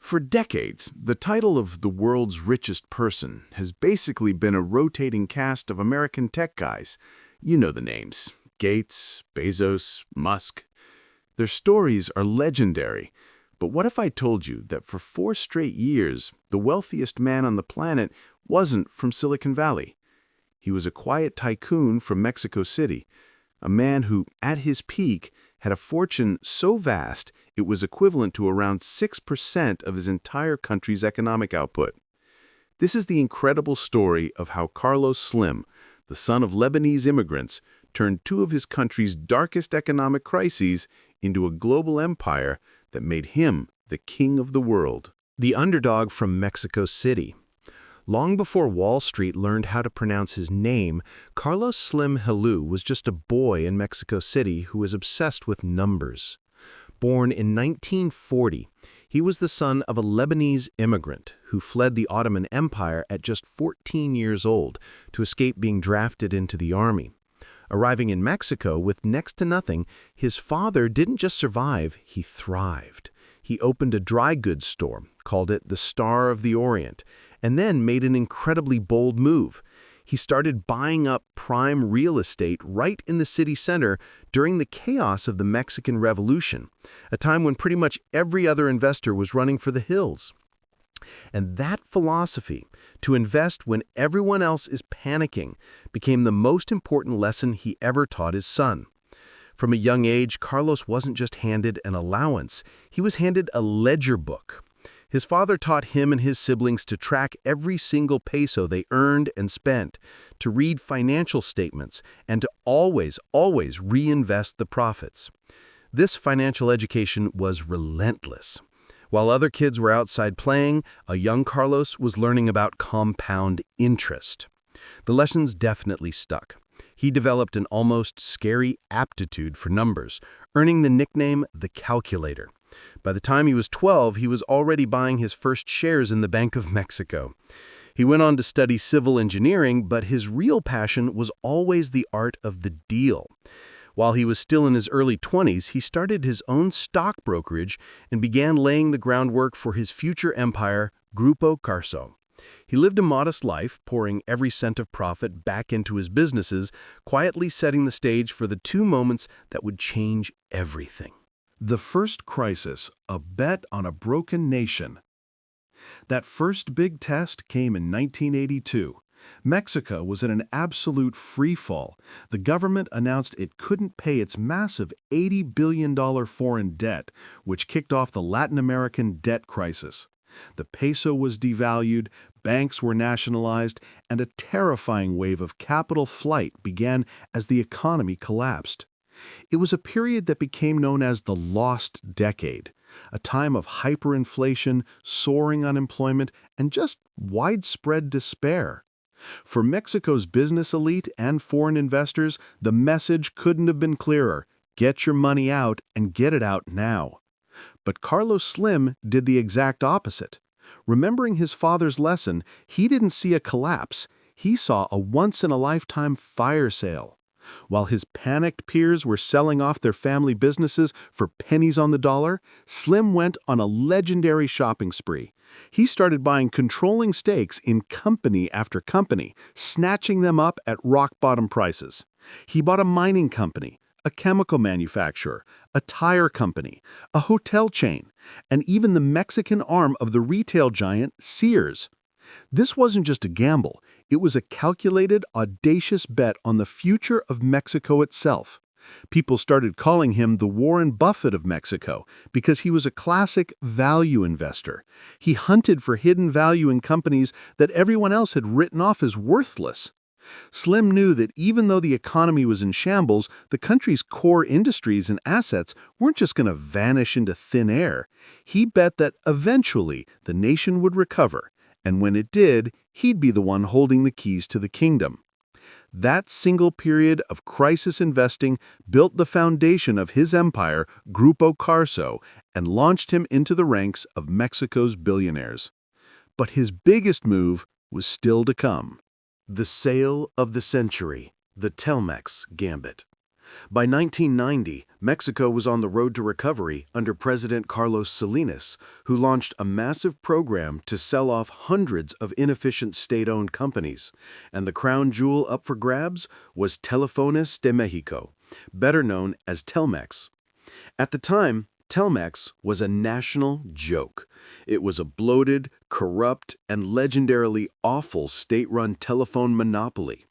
For decades, the title of the world's richest person has basically been a rotating cast of American tech guys. You know the names: Gates, Bezos, Musk. Their stories are legendary. But what if I told you that for 4 straight years, the wealthiest man on the planet wasn't from Silicon Valley? He was a quiet tycoon from Mexico City, a man who, at his peak, had a fortune so vast it was equivalent to around 6% of his entire country's economic output. This is the incredible story of how Carlos Slim, the son of Lebanese immigrants, turned 2 of his country's darkest economic crises into a global empire that made him the king of the world. The underdog from Mexico City. Long before Wall Street learned how to pronounce his name, Carlos Slim Helú was just a boy in Mexico City who was obsessed with numbers. Born in 1940, he was the son of a Lebanese immigrant who fled the Ottoman Empire at just 14 years old to escape being drafted into the army. Arriving in Mexico with next to nothing, his father didn't just survive, he thrived. He opened a dry goods store, called it the Star of the Orient, and then made an incredibly bold move. He started buying up prime real estate right in the city center during the chaos of the Mexican Revolution, a time when pretty much every other investor was running for the hills. And that philosophy, to invest when everyone else is panicking, became the most important lesson he ever taught his son. From a young age, Carlos wasn't just handed an allowance, he was handed a ledger book. His father taught him and his siblings to track every single peso they earned and spent, to read financial statements, and to always reinvest the profits. This financial education was relentless. While other kids were outside playing, a young Carlos was learning about compound interest. The lessons definitely stuck. He developed an almost scary aptitude for numbers, earning the nickname the Calculator. By the time he was 12, he was already buying his first shares in the Bank of Mexico. He went on to study civil engineering, but his real passion was always the art of the deal. While he was still in his early 20s, he started his own stock brokerage and began laying the groundwork for his future empire, Grupo Carso. He lived a modest life, pouring every cent of profit back into his businesses, quietly setting the stage for the 2 moments that would change everything. The first crisis, a bet on a broken nation. That first big test came in 1982. Mexico was in an absolute free fall. The government announced it couldn't pay its massive $80 billion foreign debt, which kicked off the Latin American debt crisis. The peso was devalued, banks were nationalized, and a terrifying wave of capital flight began as the economy collapsed. It was a period that became known as the Lost Decade, a time of hyperinflation, soaring unemployment, and just widespread despair. For Mexico's business elite and foreign investors, the message couldn't have been clearer: get your money out and get it out now. But Carlos Slim did the exact opposite. Remembering his father's lesson, he didn't see a collapse. He saw a once-in-a-lifetime fire sale. While his panicked peers were selling off their family businesses for pennies on the dollar, Slim went on a legendary shopping spree. He started buying controlling stakes in company after company, snatching them up at rock-bottom prices. He bought a mining company, a chemical manufacturer, a tire company, a hotel chain, and even the Mexican arm of the retail giant Sears. This wasn't just a gamble. It was a calculated, audacious bet on the future of Mexico itself. People started calling him the Warren Buffett of Mexico because he was a classic value investor. He hunted for hidden value in companies that everyone else had written off as worthless. Slim knew that even though the economy was in shambles, the country's core industries and assets weren't just going to vanish into thin air. He bet that eventually the nation would recover, and when it did, he'd be the one holding the keys to the kingdom. That single period of crisis investing built the foundation of his empire, Grupo Carso, and launched him into the ranks of Mexico's billionaires. But his biggest move was still to come. The sale of the century, the Telmex Gambit. By 1990, Mexico was on the road to recovery under President Carlos Salinas, who launched a massive program to sell off hundreds of inefficient state-owned companies, and the crown jewel up for grabs was Telefones de Mexico, better known as Telmex. At the time, Telmex was a national joke. It was a bloated, corrupt, and legendarily awful state-run telephone monopoly.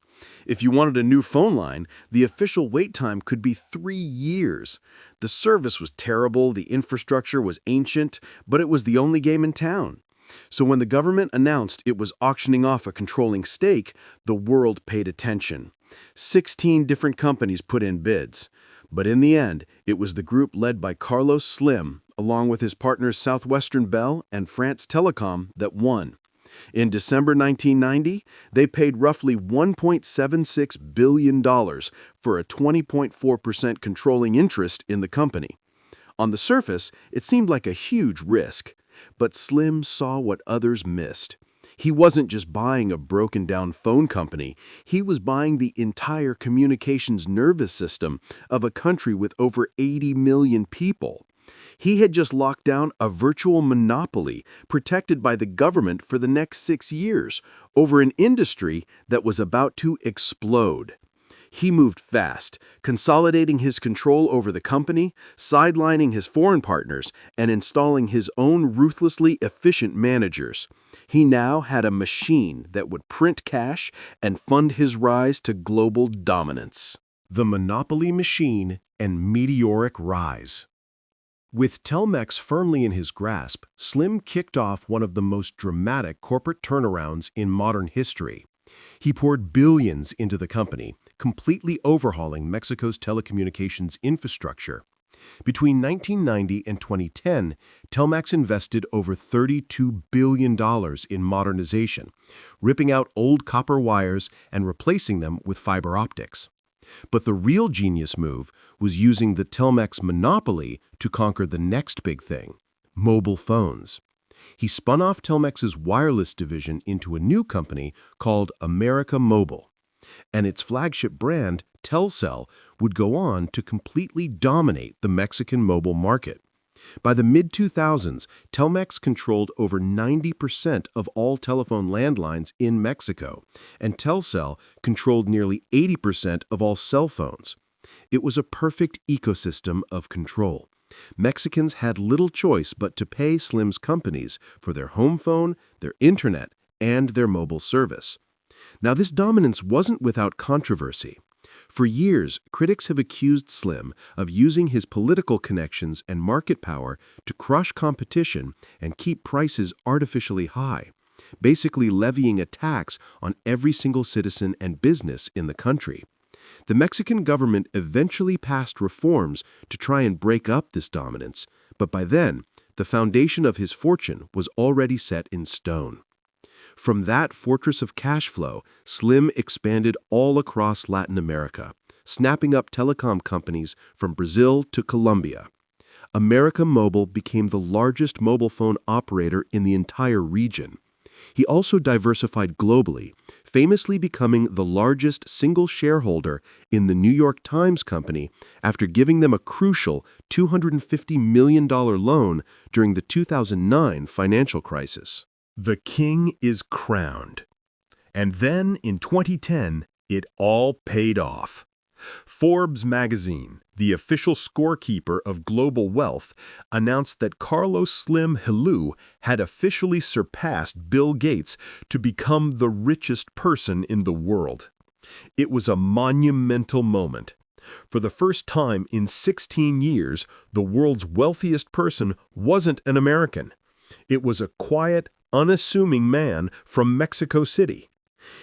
If you wanted a new phone line, the official wait time could be 3 years. The service was terrible, the infrastructure was ancient, but it was the only game in town. So when the government announced it was auctioning off a controlling stake, the world paid attention. 16 different companies put in bids. But in the end, it was the group led by Carlos Slim, along with his partners Southwestern Bell and France Telecom, that won. In December 1990, they paid roughly $1.76 billion for a 20.4% controlling interest in the company. On the surface, it seemed like a huge risk, but Slim saw what others missed. He wasn't just buying a broken-down phone company, he was buying the entire communications nervous system of a country with over 80 million people. He had just locked down a virtual monopoly protected by the government for the next 6 years over an industry that was about to explode. He moved fast, consolidating his control over the company, sidelining his foreign partners, and installing his own ruthlessly efficient managers. He now had a machine that would print cash and fund his rise to global dominance. The monopoly machine and meteoric rise. With Telmex firmly in his grasp, Slim kicked off one of the most dramatic corporate turnarounds in modern history. He poured billions into the company, completely overhauling Mexico's telecommunications infrastructure. Between 1990 and 2010, Telmex invested over $32 billion in modernization, ripping out old copper wires and replacing them with fiber optics. But the real genius move was using the Telmex monopoly to conquer the next big thing, mobile phones. He spun off Telmex's wireless division into a new company called America Mobile, and its flagship brand, Telcel, would go on to completely dominate the Mexican mobile market. By the mid-2000s, Telmex controlled over 90% of all telephone landlines in Mexico, and Telcel controlled nearly 80% of all cell phones. It was a perfect ecosystem of control. Mexicans had little choice but to pay Slim's companies for their home phone, their internet, and their mobile service. Now, this dominance wasn't without controversy. For years, critics have accused Slim of using his political connections and market power to crush competition and keep prices artificially high, basically levying a tax on every single citizen and business in the country. The Mexican government eventually passed reforms to try and break up this dominance, but by then, the foundation of his fortune was already set in stone. From that fortress of cash flow, Slim expanded all across Latin America, snapping up telecom companies from Brazil to Colombia. America Mobile became the largest mobile phone operator in the entire region. He also diversified globally, famously becoming the largest single shareholder in the New York Times Company after giving them a crucial $250 million loan during the 2009 financial crisis. The king is crowned. And then, in 2010, it all paid off. Forbes magazine, the official scorekeeper of global wealth, announced that Carlos Slim Helú had officially surpassed Bill Gates to become the richest person in the world. It was a monumental moment. For the first time in 16 years, the world's wealthiest person wasn't an American. It was a quiet, unassuming man from Mexico City.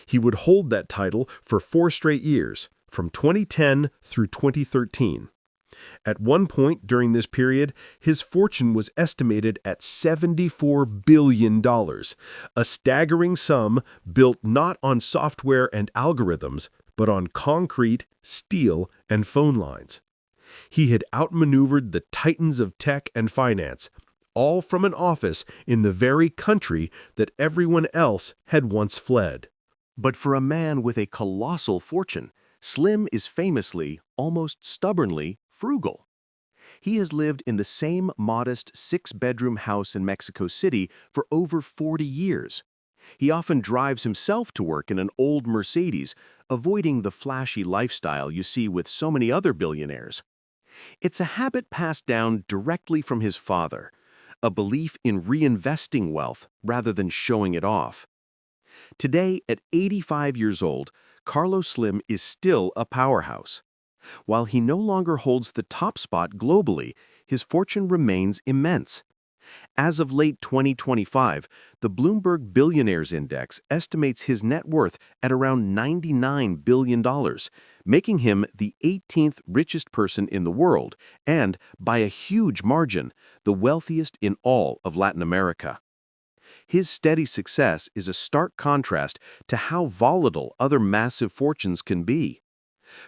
He would hold that title for 4 straight years, from 2010 through 2013. At one point during this period, his fortune was estimated at $74 billion, a staggering sum built not on software and algorithms, but on concrete, steel, and phone lines. He had outmaneuvered the titans of tech and finance, all from an office in the very country that everyone else had once fled. But for a man with a colossal fortune, Slim is famously, almost stubbornly, frugal. He has lived in the same modest six-bedroom house in Mexico City for over 40 years. He often drives himself to work in an old Mercedes, avoiding the flashy lifestyle you see with so many other billionaires. It's a habit passed down directly from his father, a belief in reinvesting wealth rather than showing it off. Today, at 85 years old, Carlos Slim is still a powerhouse. While he no longer holds the top spot globally, his fortune remains immense. As of late 2025, the Bloomberg Billionaires Index estimates his net worth at around $99 billion, making him the 18th richest person in the world and, by a huge margin, the wealthiest in all of Latin America. His steady success is a stark contrast to how volatile other massive fortunes can be.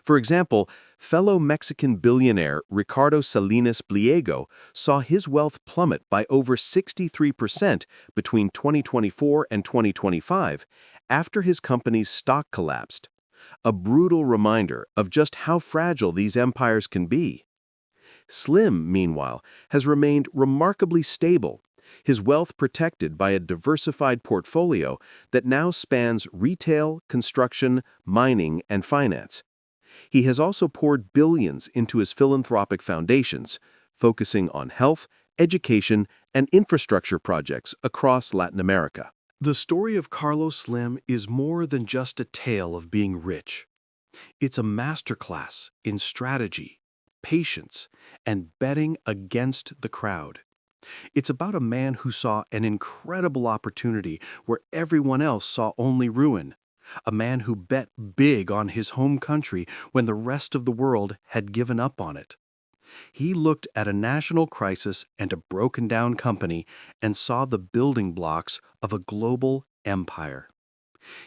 For example, fellow Mexican billionaire Ricardo Salinas Pliego saw his wealth plummet by over 63% between 2024 and 2025 after his company's stock collapsed. A brutal reminder of just how fragile these empires can be. Slim, meanwhile, has remained remarkably stable, his wealth protected by a diversified portfolio that now spans retail, construction, mining, and finance. He has also poured billions into his philanthropic foundations, focusing on health, education, and infrastructure projects across Latin America. The story of Carlos Slim is more than just a tale of being rich. It's a masterclass in strategy, patience, and betting against the crowd. It's about a man who saw an incredible opportunity where everyone else saw only ruin. A man who bet big on his home country when the rest of the world had given up on it. He looked at a national crisis and a broken-down company and saw the building blocks of a global empire.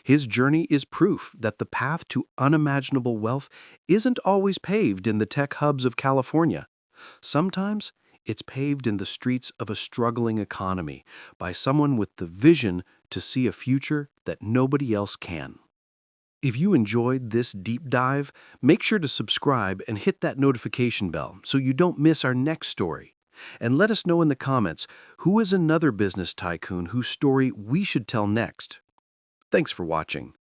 His journey is proof that the path to unimaginable wealth isn't always paved in the tech hubs of California. Sometimes it's paved in the streets of a struggling economy by someone with the vision to see a future that nobody else can. If you enjoyed this deep dive, make sure to subscribe and hit that notification bell so you don't miss our next story. And let us know in the comments who is another business tycoon whose story we should tell next. Thanks for watching.